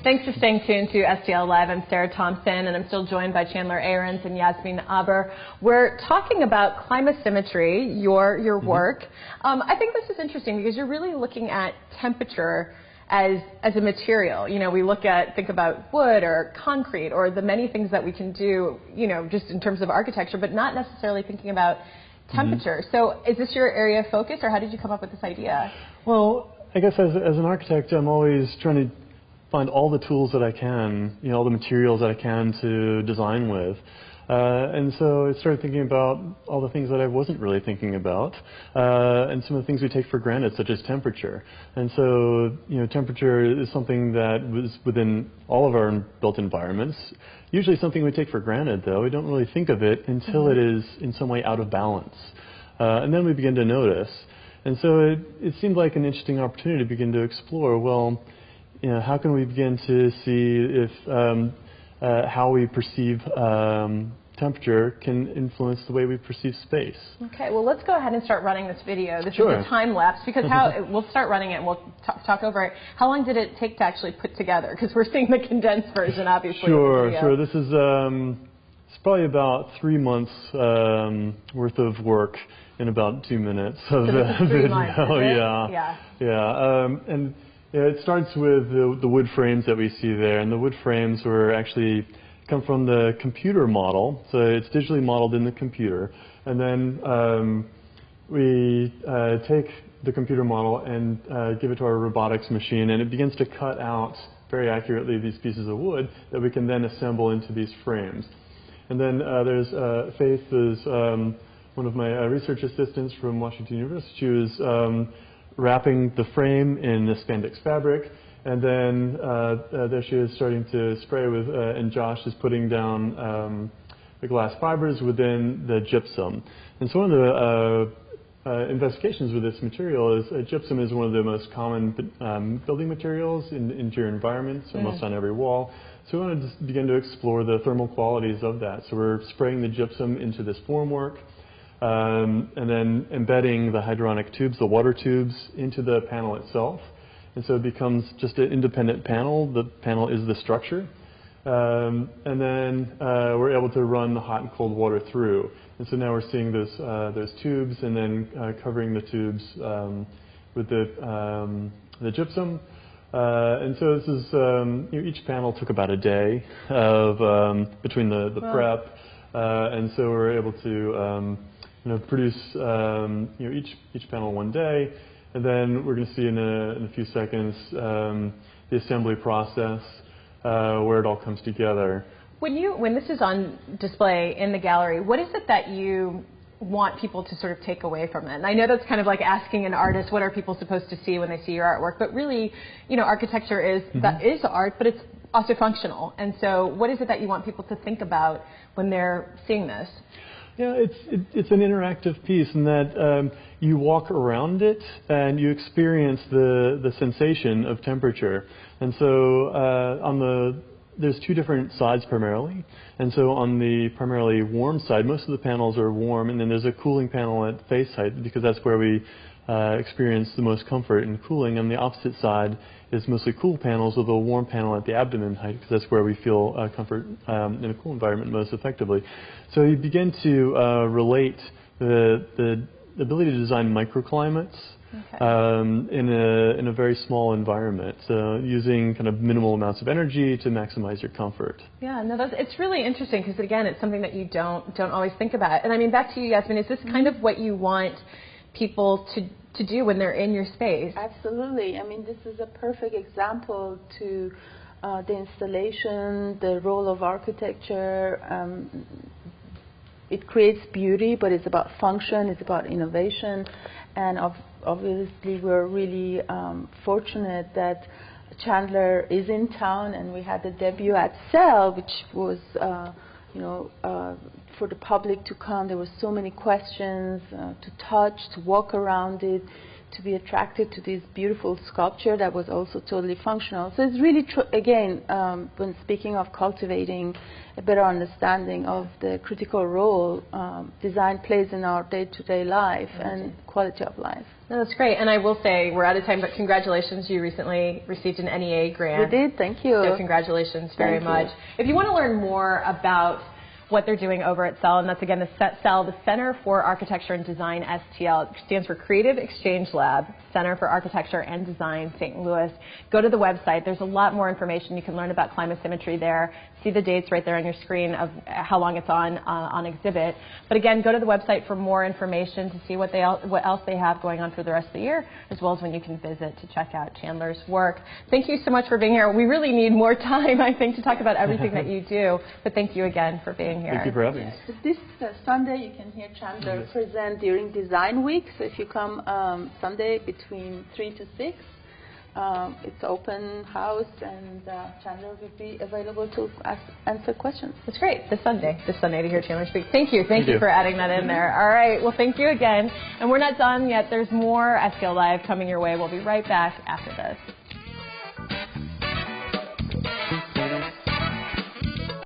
Thanks for staying tuned to STL Live. I'm Sarah Thompson, and I'm still joined by Chandler Ahrens and Jasmin Aber. We're talking about climasymmetry, your work. I think this is interesting because you're really looking at temperature as a material. You know, we think about wood or concrete or the many things that we can do, you know, just in terms of architecture, but not necessarily thinking about temperature. So is this your area of focus, or how did you come up with this idea? Well, I guess as an architect, I'm always trying to find all the tools that I can, you know, all the materials that I can to design with. And so I started thinking about all the things that I wasn't really thinking about, and some of the things we take for granted, such as temperature. And so, you know, temperature is something that was within all of our built environments. Usually something we take for granted, though. We don't really think of it until it is in some way out of balance. And then we begin to notice. And so it seemed like an interesting opportunity to begin to explore, well, you know, how can we begin to see if how we perceive temperature can influence the way we perceive space. Okay, well, let's go ahead and start running this video. This is a time lapse because we'll start running it and we'll talk over it. How long did it take to actually put together? Because we're seeing the condensed version, obviously. Sure. This is it's probably about 3 months worth of work in about 2 minutes of video. And it starts with the wood frames that we see there, and the wood frames were actually come from the computer model, so it's digitally modeled in the computer, and then we take the computer model and give it to our robotics machine, and it begins to cut out very accurately these pieces of wood that we can then assemble into these frames. And then there's Faith, who's one of my research assistants from Washington University. She was wrapping the frame in the spandex fabric, and then there she is starting to spray with, and Josh is putting down the glass fibers within the gypsum. And so one of the investigations with this material is gypsum is one of the most common building materials in interior environments, almost on every wall. So we wanted to begin to explore the thermal qualities of that. So we're spraying the gypsum into this formwork, and then embedding the hydronic tubes, the water tubes, into the panel itself. And so it becomes just an independent panel. The panel is the structure. And then we're able to run the hot and cold water through. And so now we're seeing those tubes, and then covering the tubes with the gypsum. And so this is, you know, each panel took about a day of between the prep, and so we're able to you know, produce you know, each panel one day, and then we're going to see in a few seconds the assembly process where it all comes together. When this is on display in the gallery, what is it that you want people to sort of take away from it? And I know that's kind of like asking an artist, what are people supposed to see when they see your artwork? But really, you know, architecture is that is art, but it's also functional. And so what is it that you want people to think about when they're seeing this? Yeah, it's an interactive piece in that you walk around it and you experience the sensation of temperature. And so there's two different sides primarily. And so on the primarily warm side, most of the panels are warm, and then there's a cooling panel at face height because that's where we experience the most comfort in cooling. On the opposite side is mostly cool panels with a warm panel at the abdomen height because that's where we feel comfort in a cool environment most effectively. So you begin to relate the ability to design microclimates in a very small environment, using kind of minimal amounts of energy to maximize your comfort. Yeah, no, it's really interesting because again, it's something that you don't always think about. And I mean, back to you, Jasmin, is this kind of what you want people to do when they're in your space? Absolutely. I mean, this is a perfect example to the installation, the role of architecture. It creates beauty, but it's about function, it's about innovation, and obviously we're really fortunate that Chandler is in town, and we had the debut at StL, which was you know, for the public to come. There were so many questions to touch, to walk around it, to be attracted to this beautiful sculpture that was also totally functional. So it's really, again, when speaking of cultivating a better understanding of the critical role design plays in our day-to-day life and quality of life. No, that's great. And I will say, we're out of time, but congratulations. You recently received an NEA grant. We did. Thank you. So congratulations very much. If you want to learn more about what they're doing over at STL, and that's again the STL, the Center for Architecture and Design STL. It stands for Creative Exchangelab, Center for Architecture and Design, St. Louis. Go to the website. There's a lot more information. You can learn about Klimasymmetry there. See the dates right there on your screen of how long it's on exhibit. But again, go to the website for more information to see what else they have going on for the rest of the year, as well as when you can visit to check out Chandler's work. Thank you so much for being here. We really need more time, I think, to talk about everything that you do. But thank you again for being here. Thank you for having us. This Sunday, you can hear Chandler present during Design Week. So if you come Sunday between 3 to 6, it's open house, and Chandler will be available to answer questions. That's great. This Sunday to hear Chandler speak. Thank you for adding that in there. All right. Well, thank you again. And we're not done yet. There's more STL Live coming your way. We'll be right back after this.